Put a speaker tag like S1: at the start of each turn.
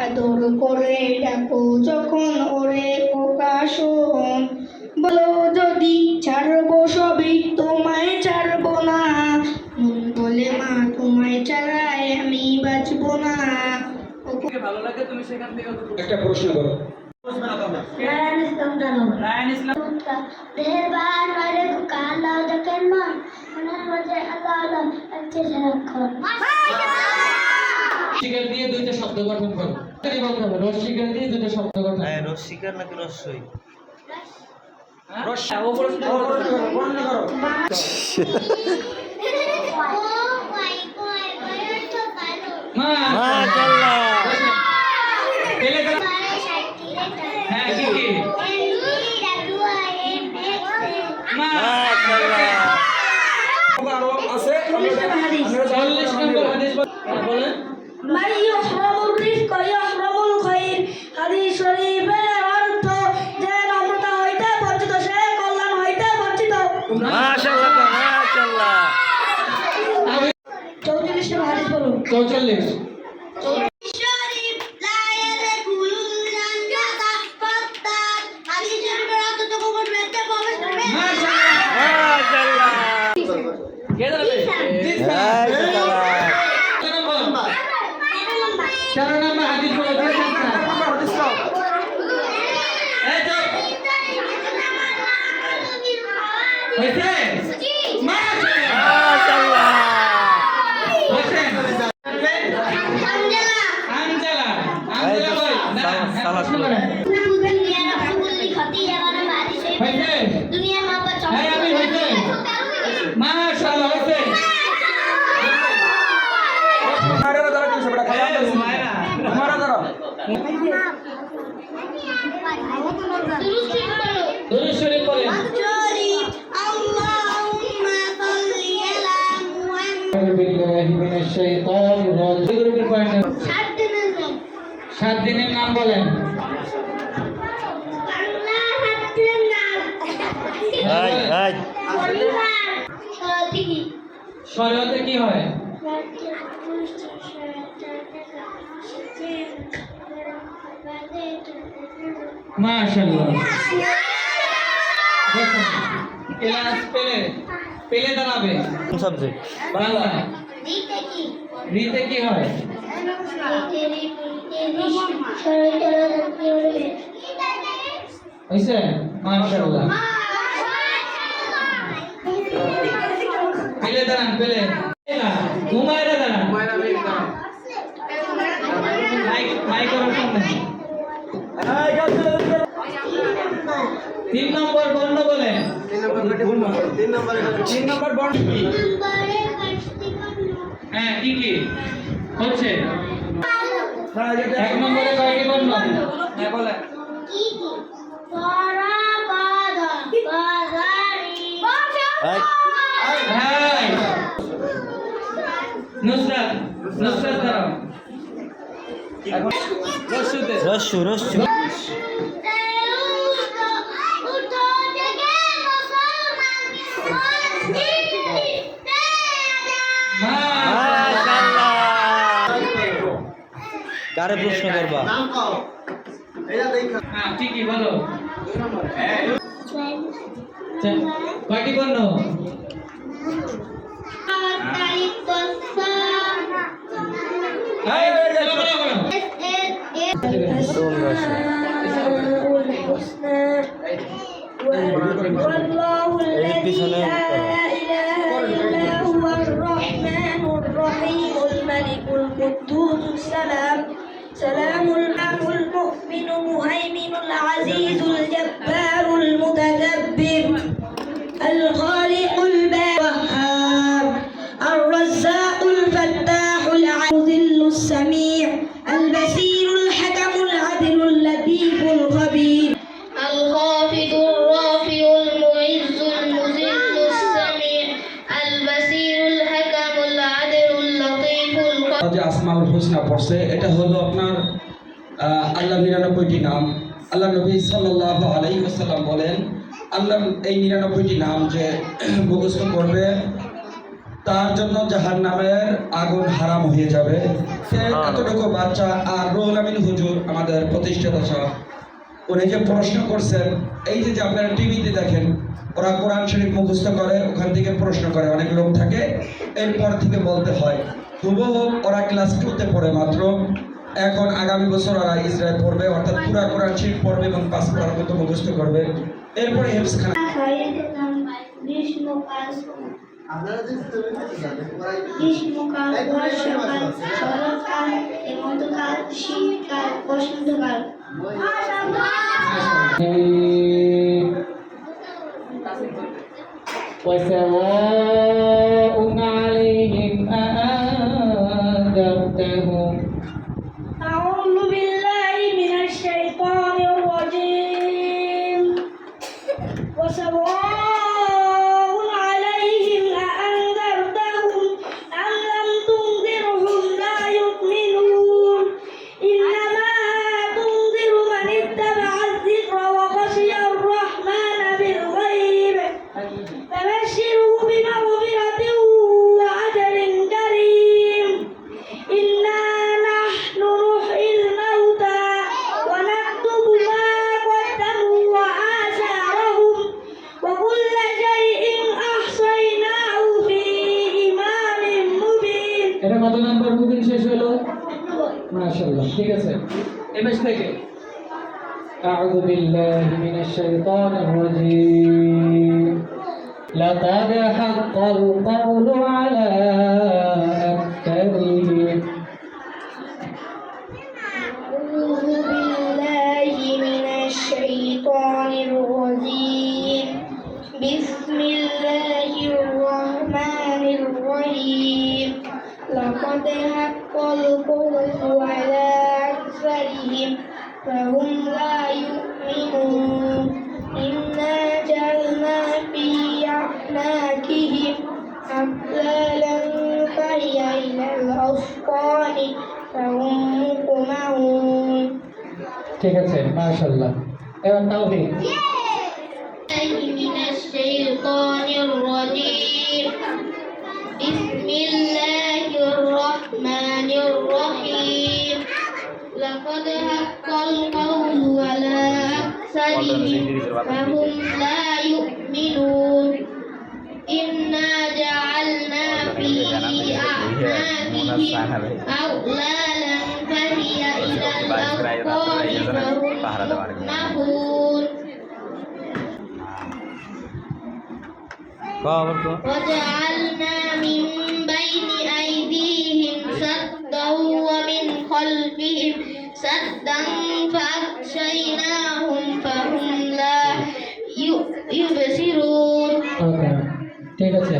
S1: আদর করে ডাকো যখন ওরে প্রকাশন, বলো যদি ছাড়বো সবই তোমায় ছাড়বো না, মন বলে মা তোমায় ছাড়াই আমি বাঁচবো না।
S2: ভালো লাগে তুমি সেখান থেকে
S3: একটা প্রশ্ন করো।
S1: দেহের বাহার নয় রেখো আল্লাহ দেখেন মন, মনের মধ্যে আল্লাহ আল্লাহ আছে সারাক্ষণ।
S2: রসিকার দিয়ে দুইটা শব্দ গঠন করো। রসিকার দিয়ে দুইটা শব্দ গঠন।
S4: হ্যাঁ, রসিকার নাকি রসই?
S2: সাত দিনের নাম বলেন। শরীয়তে কি হয়? মাশাআল্লাহ। ক্লাস পেলে দাঁড়াবে।
S4: কোন সাবজেক্ট?
S2: বাংলা। রিতে কি হয়? হইছে? মাশাআল্লাহ। পেলে দাঁড়ান, পেলে ঘুমায়রা দাঁড়ান। মাইক করার সামনে 3 নম্বর বর্ণ বলেন। 3 নম্বর বর্ণ কি? হ্যাঁ, কি কি হচ্ছে? 1 নম্বরে কয়টি বর্ণ? হ্যাঁ বলেন।
S1: কি কি? পরা বাধা বাজারি।
S2: হ্যাঁ, নুসরাত দাঁড়াও।
S4: রস্যু কারে প্রশ্ন করবা?
S2: হ্যাঁ, ঠিকই বলো। কয়টি বর্ণ?
S4: পিছনে
S1: سلام المؤمن المهيمن العزيز الجبار المتكبر الخالق الوهاب
S3: পড়ছে। এটা হলো আপনার আল্লাহ 99টি নাম। আল্লাহ নবী সাল্লাল্লাহু আলাইহি ওয়াসাল্লাম বলেন, আল্লাহ এই 99টি নাম যে মুখস্থ করবে তার জন্য জাহান্নামের আগুন হারাম হয়ে যাবে। এতটুকু বাচ্চা আর রুহুল আমিন হুজুর আমাদের প্রতিষ্ঠাতা সাহেব উনি যে প্রশ্ন করছেন, এই যে আপনারা টিভিতে দেখেন ওরা কোরআন শরীফ মুখস্থ করে, ওখান থেকে প্রশ্ন করে, অনেক লোক থাকে, এরপর থেকে বলতে হয়। হুবহু ওরা ক্লাস 2তে পড়ে মাত্র, এখন আগামী বছর ওরা ইসরায়েল পড়বে, অর্থাৎ পুরা কোরআন শরীফ পড়বে এবং 5 পারার মতো মুখস্থ করবে। এরপরে হেফজখানা
S1: গ্রীষ্মকাল, বর্ষাকাল, শরৎকাল, হেমন্তকাল, শীতকাল, বসন্তকাল।
S2: وسواء عليهم أأنذرتهم
S1: أعوذ بالله من الشيطان الرجيم. وسواء عليهم أأنذرتهم أم لم تنذرهم لا يؤمنون إنما تنذر من اتبع الذكر وخشي الرحمن بالغيب فبشره بمغفرة وأجر كريم. إنا نحن نحيي الموتى ونكتب ما قدموا وآثارهم وكل شيء أحصيناه في إمام مبين.
S2: এটা কত নাম্বার বুকিং শেষ হলো? মাশাআল্লাহ, ঠিক আছে। এই পেজ থেকে أعوذ بالله من الشيطان الرجيم لقد حق القول على أكثرهم
S1: أعوذ بالله من الشيطان الرجيم. بسم الله الرحمن الرحيم. لقد حق القول على أكثرهم فهم لا يؤمنون. إنا جعلنا في أعناقهم أغلالا فهي إلى الأذقان فهم مقمحون.
S2: ঠিক আছে, মাশাআল্লাহ। এবার তাওহীদ।
S1: من الشيطان الرجيم. بسم الله الرحمن الرحيم. لقد حق القول على أكثرهم فهم لا يؤمنون. إنا جعلنا في أعناقهم أغلالا فهي إلى الأذقان فهم مقمحون. وجعلنا من بين أيديهم سدا ومن خلفهم سدا فأغشيناهم فهم لا يبصرون.
S2: ওকে, ঠিক আছে।